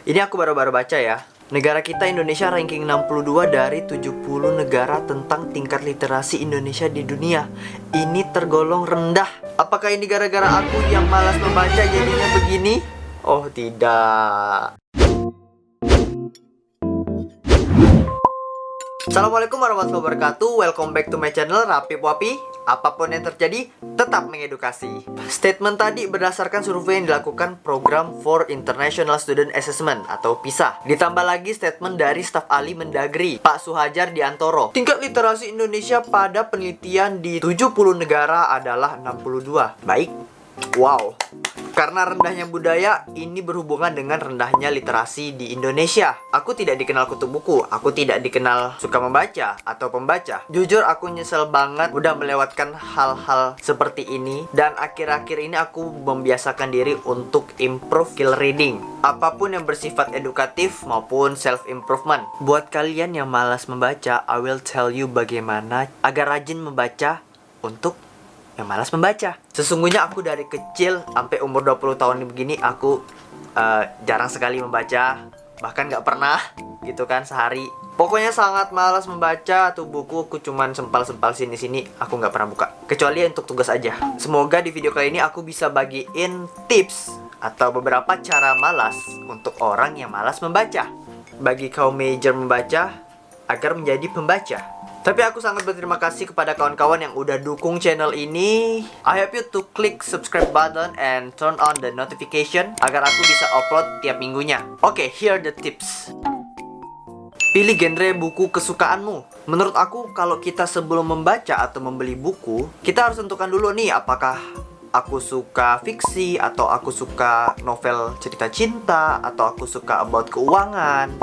Ini aku baru-baru baca ya. Negara kita Indonesia ranking 62 dari 70 negara tentang tingkat literasi Indonesia di dunia. Ini tergolong rendah. Apakah ini gara-gara aku yang malas membaca jadinya begini? Oh tidak. Assalamualaikum warahmatullahi wabarakatuh. Welcome back to my channel Rapi Wapi. Apapun yang terjadi, tetap mengedukasi. Statement tadi berdasarkan survei yang dilakukan Program for International Student Assessment atau PISA. Ditambah lagi statement dari staf ahli Mendagri, Pak Suhajar Diantoro. Tingkat literasi Indonesia pada penelitian di 70 negara adalah 62. Baik. Wow. Karena rendahnya budaya, ini berhubungan dengan rendahnya literasi di Indonesia. Aku tidak dikenal kutu buku, aku tidak dikenal suka membaca atau pembaca. Jujur aku nyesel banget udah melewatkan hal-hal seperti ini. Dan akhir-akhir ini aku membiasakan diri untuk improve skill reading, apapun yang bersifat edukatif maupun self-improvement. Buat kalian yang malas membaca, I will tell you bagaimana agar rajin membaca untuk yang malas membaca. Sesungguhnya aku dari kecil sampai umur 20 tahun begini aku jarang sekali membaca. Bahkan gak pernah gitu kan sehari. Pokoknya sangat malas membaca. Tuh buku aku cuman sempal-sempal sini-sini. Aku gak pernah buka. Kecuali untuk tugas aja. Semoga di video kali ini aku bisa bagiin tips atau beberapa cara malas untuk orang yang malas membaca. Bagi kaum major membaca agar menjadi pembaca. Tapi aku sangat berterima kasih kepada kawan-kawan yang udah dukung channel ini. I hope you to click subscribe button and turn on the notification agar aku bisa upload tiap minggunya. Oke, here the tips. Pilih genre buku kesukaanmu. Menurut aku, kalau kita sebelum membaca atau membeli buku, kita harus tentukan dulu nih apakah aku suka fiksi, atau aku suka novel cerita cinta, atau aku suka about keuangan,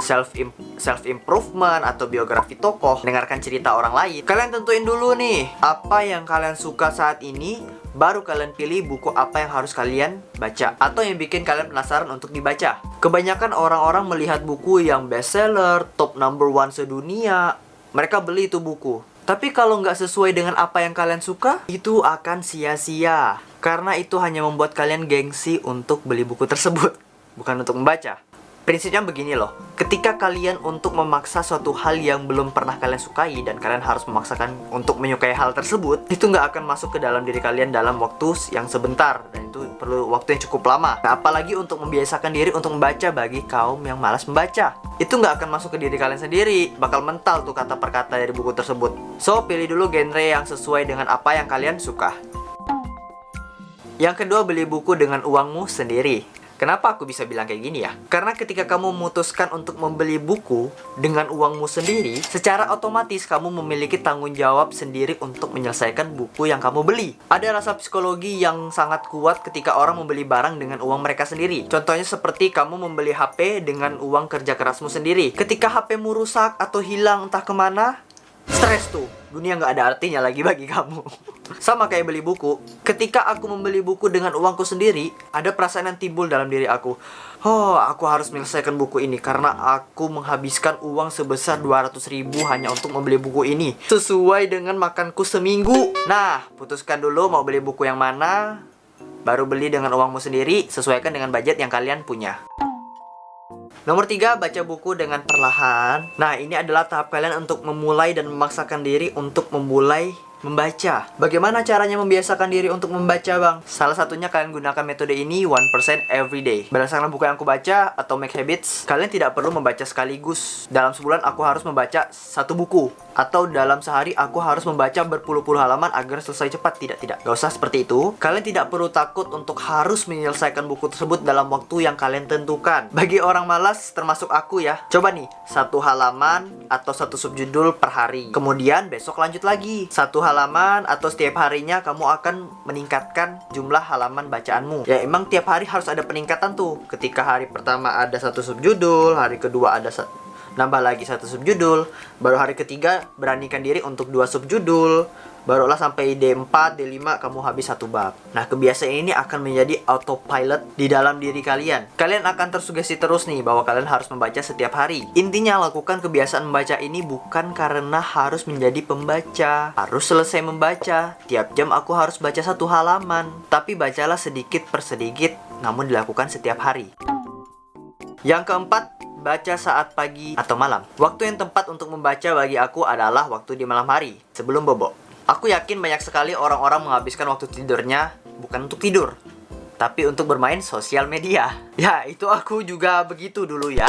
self-improvement, atau biografi tokoh, dengarkan cerita orang lain. Kalian tentuin dulu nih, apa yang kalian suka saat ini, baru kalian pilih buku apa yang harus kalian baca, atau yang bikin kalian penasaran untuk dibaca. Kebanyakan orang-orang melihat buku yang bestseller, top number one sedunia, mereka beli itu buku. Tapi kalau nggak sesuai dengan apa yang kalian suka, itu akan sia-sia. Karena itu hanya membuat kalian gengsi untuk beli buku tersebut, bukan untuk membaca. Prinsipnya begini loh, ketika kalian untuk memaksa suatu hal yang belum pernah kalian sukai dan kalian harus memaksakan untuk menyukai hal tersebut, itu nggak akan masuk ke dalam diri kalian dalam waktu yang sebentar, dan itu perlu waktu yang cukup lama. Nah, apalagi untuk membiasakan diri untuk membaca bagi kaum yang malas membaca. Itu nggak akan masuk ke diri kalian sendiri, bakal mental tuh kata per kata dari buku tersebut. So, pilih dulu genre yang sesuai dengan apa yang kalian suka. Yang kedua, beli buku dengan uangmu sendiri. Kenapa aku bisa bilang kayak gini ya? Karena ketika kamu memutuskan untuk membeli buku dengan uangmu sendiri, secara otomatis kamu memiliki tanggung jawab sendiri untuk menyelesaikan buku yang kamu beli. Ada rasa psikologi yang sangat kuat ketika orang membeli barang dengan uang mereka sendiri. Contohnya seperti kamu membeli HP dengan uang kerja kerasmu sendiri. Ketika HP-mu rusak atau hilang entah kemana, stres tuh. Dunia nggak ada artinya lagi bagi kamu. Sama kayak beli buku. Ketika aku membeli buku dengan uangku sendiri, ada perasaan yang timbul dalam diri aku. Oh, aku harus menyelesaikan buku ini karena aku menghabiskan uang sebesar 200.000 hanya untuk membeli buku ini. Sesuai dengan makanku seminggu. Nah, putuskan dulu mau beli buku yang mana. Baru beli dengan uangmu sendiri, sesuaikan dengan budget yang kalian punya. Nomor 3, baca buku dengan perlahan. Nah, ini adalah tahap kalian untuk memulai dan memaksakan diri untuk memulai membaca. Bagaimana caranya membiasakan diri untuk membaca, Bang? Salah satunya kalian gunakan metode ini 1% every day. Berdasarkan buku yang aku baca atau Make Habits, kalian tidak perlu membaca sekaligus. Dalam sebulan aku harus membaca 1 buku. Atau dalam sehari aku harus membaca berpuluh-puluh halaman agar selesai cepat. Tidak. Gak usah seperti itu. Kalian tidak perlu takut untuk harus menyelesaikan buku tersebut dalam waktu yang kalian tentukan. Bagi orang malas, termasuk aku ya, coba nih, 1 halaman atau 1 subjudul per hari. Kemudian besok lanjut lagi 1 halaman, atau setiap harinya kamu akan meningkatkan jumlah halaman bacaanmu. Ya emang tiap hari harus ada peningkatan tuh. Ketika hari pertama ada 1 subjudul, hari kedua ada nambah lagi 1 subjudul, baru hari ketiga beranikan diri untuk 2 subjudul, barulah sampai D4, D5 kamu habis 1 bab. Nah, kebiasaan ini akan menjadi autopilot di dalam diri kalian. Kalian akan tersugesti terus nih bahwa kalian harus membaca setiap hari. Intinya lakukan kebiasaan membaca ini bukan karena harus menjadi pembaca, harus selesai membaca. Tiap jam aku harus baca 1 halaman, tapi bacalah sedikit per sedikit, namun dilakukan setiap hari. Yang keempat, baca saat pagi atau malam. Waktu yang tepat untuk membaca bagi aku adalah waktu di malam hari, sebelum bobo. Aku yakin banyak sekali orang-orang menghabiskan waktu tidurnya bukan untuk tidur, tapi untuk bermain sosial media. Ya, itu aku juga begitu dulu ya.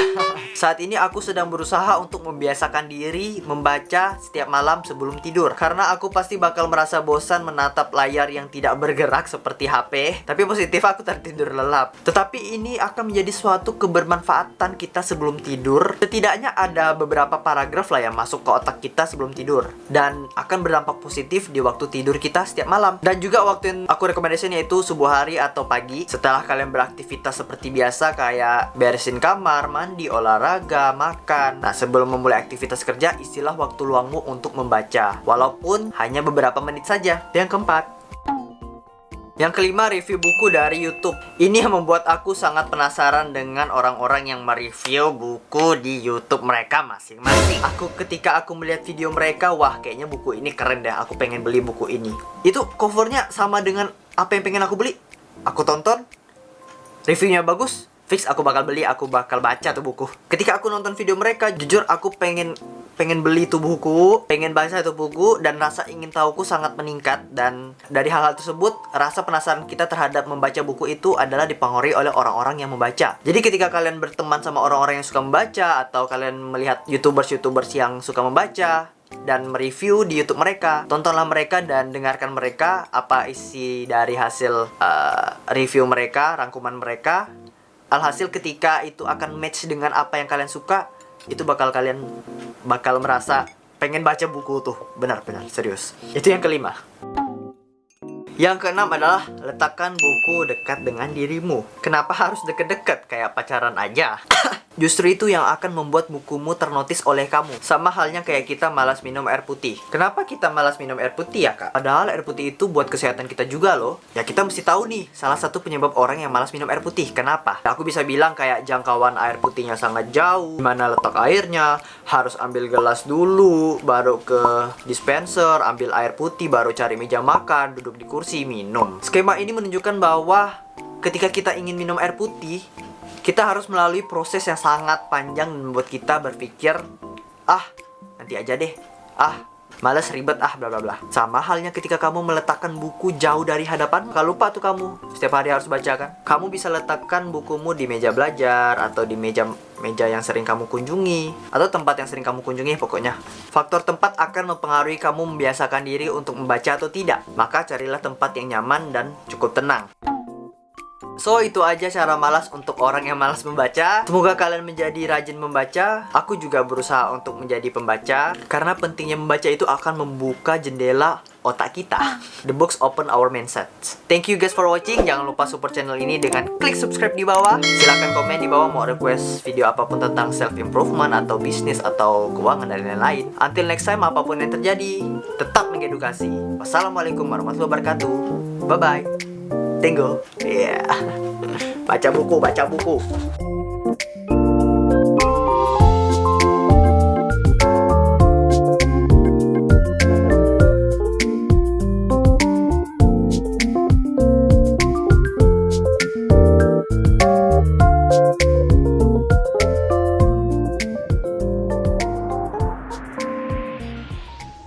Saat ini aku sedang berusaha untuk membiasakan diri membaca setiap malam sebelum tidur. Karena aku pasti bakal merasa bosan menatap layar yang tidak bergerak seperti HP. Tapi positif, aku tertidur lelap. Tetapi ini akan menjadi suatu kebermanfaatan kita sebelum tidur. Setidaknya ada beberapa paragraf lah yang masuk ke otak kita sebelum tidur, dan akan berdampak positif di waktu tidur kita setiap malam. Dan juga waktu yang aku rekomendasikan yaitu subuh hari atau pagi, setelah kalian beraktivitas seperti biasa kayak beresin kamar, mandi, olahraga, makan. Nah, sebelum memulai aktivitas kerja, istilah waktu luangmu untuk membaca, walaupun hanya beberapa menit saja. Yang keempat, yang kelima, review buku dari YouTube. Ini yang membuat aku sangat penasaran dengan orang-orang yang mereview buku di YouTube mereka masing-masing. Ketika aku melihat video mereka, wah kayaknya buku ini keren deh, aku pengen beli buku ini. Itu covernya sama dengan apa yang pengen aku beli. Aku tonton, reviewnya bagus, fix aku bakal beli, aku bakal baca tuh buku. Ketika aku nonton video mereka, jujur aku pengen beli tuh buku, pengen baca tuh buku, dan rasa ingin tahuku sangat meningkat. Dan dari hal-hal tersebut, rasa penasaran kita terhadap membaca buku itu adalah dipengaruhi oleh orang-orang yang membaca. Jadi ketika kalian berteman sama orang-orang yang suka membaca, atau kalian melihat YouTubers yang suka membaca dan mereview di YouTube mereka, tontonlah mereka dan dengarkan mereka apa isi dari hasil review mereka, rangkuman mereka. Alhasil ketika itu akan match dengan apa yang kalian suka, itu kalian bakal merasa pengen baca buku tuh. Benar-benar serius. Itu yang kelima. Yang keenam adalah letakkan buku dekat dengan dirimu. Kenapa harus deket-deket kayak pacaran aja? Justru itu yang akan membuat bukumu ternotis oleh kamu. Sama halnya kayak kita malas minum air putih. Kenapa kita malas minum air putih ya kak? Padahal air putih itu buat kesehatan kita juga loh. Ya kita mesti tahu nih, salah satu penyebab orang yang malas minum air putih. Kenapa? Ya, aku bisa bilang kayak jangkauan air putihnya sangat jauh. Dimana letak airnya, harus ambil gelas dulu, baru ke dispenser, ambil air putih, baru cari meja makan, duduk di kursi, minum. Skema ini menunjukkan bahwa ketika kita ingin minum air putih, kita harus melalui proses yang sangat panjang dan membuat kita berpikir, nanti aja deh, males ribet, bla bla bla. Sama halnya ketika kamu meletakkan buku jauh dari hadapan, gak lupa tuh kamu setiap hari harus baca kan. Kamu bisa letakkan bukumu di meja belajar, atau di meja yang sering kamu kunjungi, atau tempat yang sering kamu kunjungi pokoknya. Faktor tempat akan mempengaruhi kamu membiasakan diri untuk membaca atau tidak. Maka carilah tempat yang nyaman dan cukup tenang. So, itu aja cara malas untuk orang yang malas membaca. Semoga kalian menjadi rajin membaca. Aku juga berusaha untuk menjadi pembaca, karena pentingnya membaca itu akan membuka jendela otak kita. The books open our mindset. Thank you guys for watching. Jangan lupa support channel ini dengan klik subscribe di bawah. Silahkan komen di bawah mau request video apapun tentang self improvement atau bisnis atau keuangan dan lain-lain. Until next time, apapun yang terjadi, tetap mengedukasi. Wassalamualaikum warahmatullahi wabarakatuh. Bye bye. Tenggo. Yeah. Baca buku.